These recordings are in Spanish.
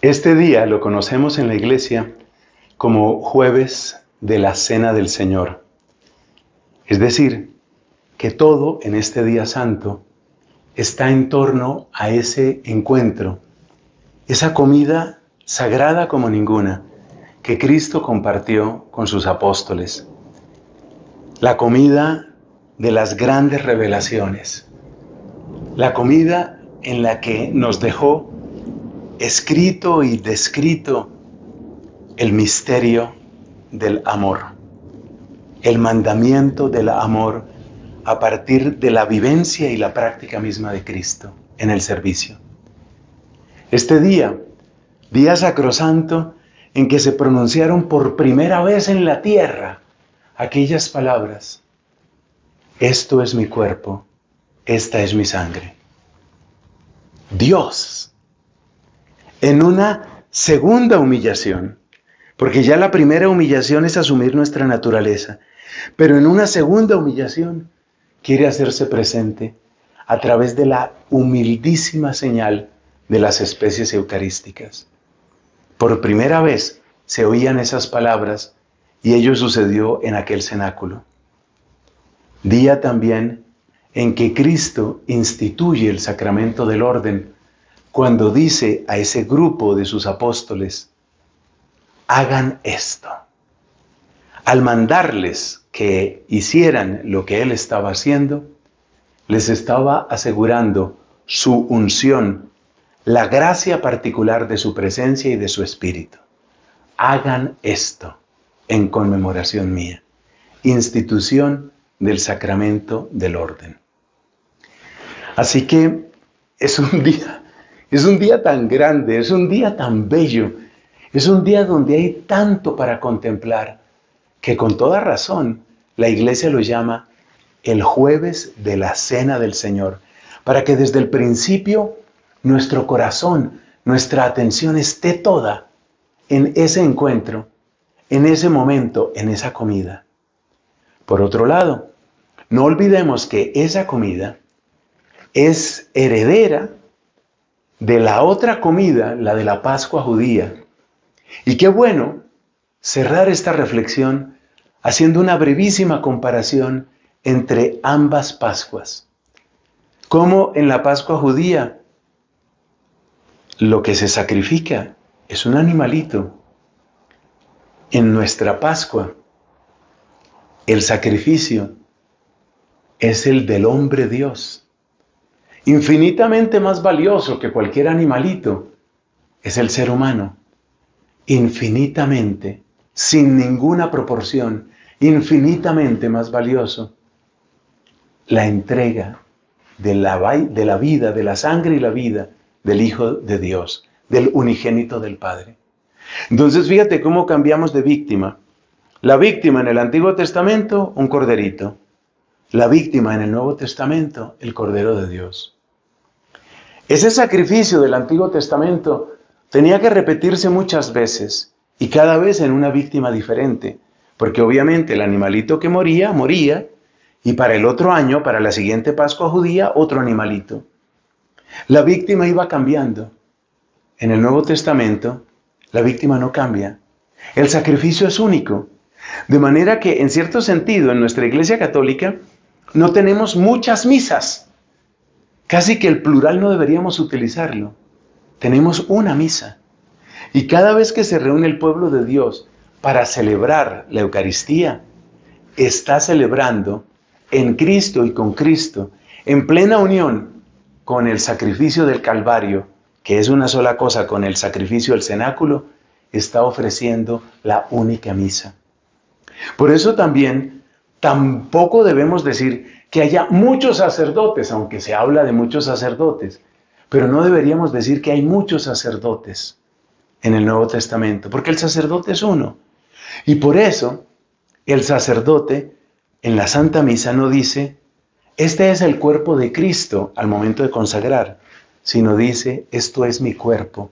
Este día lo conocemos en la iglesia como jueves de la Cena del Señor. Es decir, que todo en este día santo está en torno a ese encuentro, esa comida sagrada como ninguna que Cristo compartió con sus apóstoles. La comida de las grandes revelaciones. La comida en la que nos dejó escrito y descrito el misterio del amor, el mandamiento del amor a partir de la vivencia y la práctica misma de Cristo en el servicio. Este día sacrosanto en que se pronunciaron por primera vez en la tierra aquellas palabras: esto es mi cuerpo, esta es mi sangre. Dios, en una segunda humillación, porque ya la primera humillación es asumir nuestra naturaleza, pero en una segunda humillación quiere hacerse presente a través de la humildísima señal de las especies eucarísticas. Por primera vez se oían esas palabras y ello sucedió en aquel cenáculo. Día también en que Cristo instituye el sacramento del orden cuando dice a ese grupo de sus apóstoles: hagan esto. Al mandarles que hicieran lo que Él estaba haciendo, les estaba asegurando su unción, la gracia particular de su presencia y de su espíritu. Hagan esto en conmemoración mía. Institución del sacramento del orden. Así que es un día tan grande, es un día tan bello, es un día donde hay tanto para contemplar, que con toda razón la Iglesia lo llama el jueves de la Cena del Señor, para que desde el principio nuestro corazón, nuestra atención esté toda en ese encuentro, en ese momento, en esa comida. Por otro lado, no olvidemos que esa comida es heredera de la otra comida, la de la Pascua judía. Y qué bueno cerrar esta reflexión haciendo una brevísima comparación entre ambas Pascuas. Como en la Pascua judía lo que se sacrifica es un animalito. En nuestra Pascua el sacrificio es el del hombre Dios. Infinitamente más valioso que cualquier animalito es el ser humano. Infinitamente, sin ninguna proporción, infinitamente más valioso, la entrega de la vida, de la sangre y la vida del Hijo de Dios, del unigénito del Padre. Entonces fíjate cómo cambiamos de víctima. La víctima en el Antiguo Testamento, un corderito. La víctima en el Nuevo Testamento, el Cordero de Dios. Ese sacrificio del Antiguo Testamento tenía que repetirse muchas veces y cada vez en una víctima diferente, porque obviamente el animalito que moría, moría, y para el otro año, para la siguiente Pascua judía, otro animalito. La víctima iba cambiando. En el Nuevo Testamento, la víctima no cambia. El sacrificio es único. De manera que, en cierto sentido, en nuestra Iglesia Católica, no tenemos muchas misas. Casi que el plural no deberíamos utilizarlo. Tenemos una misa. Y cada vez que se reúne el pueblo de Dios para celebrar la Eucaristía, está celebrando en Cristo y con Cristo, en plena unión con el sacrificio del Calvario, que es una sola cosa con el sacrificio del cenáculo, está ofreciendo la única misa. Por eso también, tampoco debemos decir que haya muchos sacerdotes, aunque se habla de muchos sacerdotes, pero no deberíamos decir que hay muchos sacerdotes en el Nuevo Testamento, porque el sacerdote es uno. Y por eso, el sacerdote en la Santa Misa no dice: este es el cuerpo de Cristo al momento de consagrar, sino dice: esto es mi cuerpo,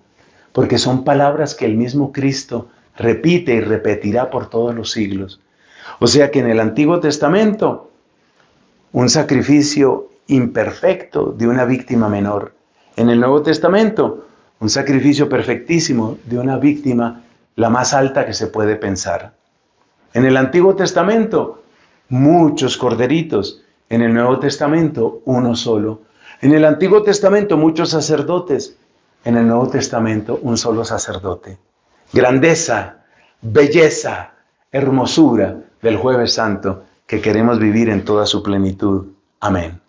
porque son palabras que el mismo Cristo repite y repetirá por todos los siglos. O sea que en el Antiguo Testamento, un sacrificio imperfecto de una víctima menor. En el Nuevo Testamento, Un sacrificio perfectísimo de una víctima, la más alta que se puede pensar. En el Antiguo Testamento, muchos corderitos. En el Nuevo Testamento, uno solo. En el Antiguo Testamento, muchos sacerdotes. En el Nuevo Testamento, un solo sacerdote. Grandeza, belleza, hermosura del Jueves Santo que queremos vivir en toda su plenitud. Amén.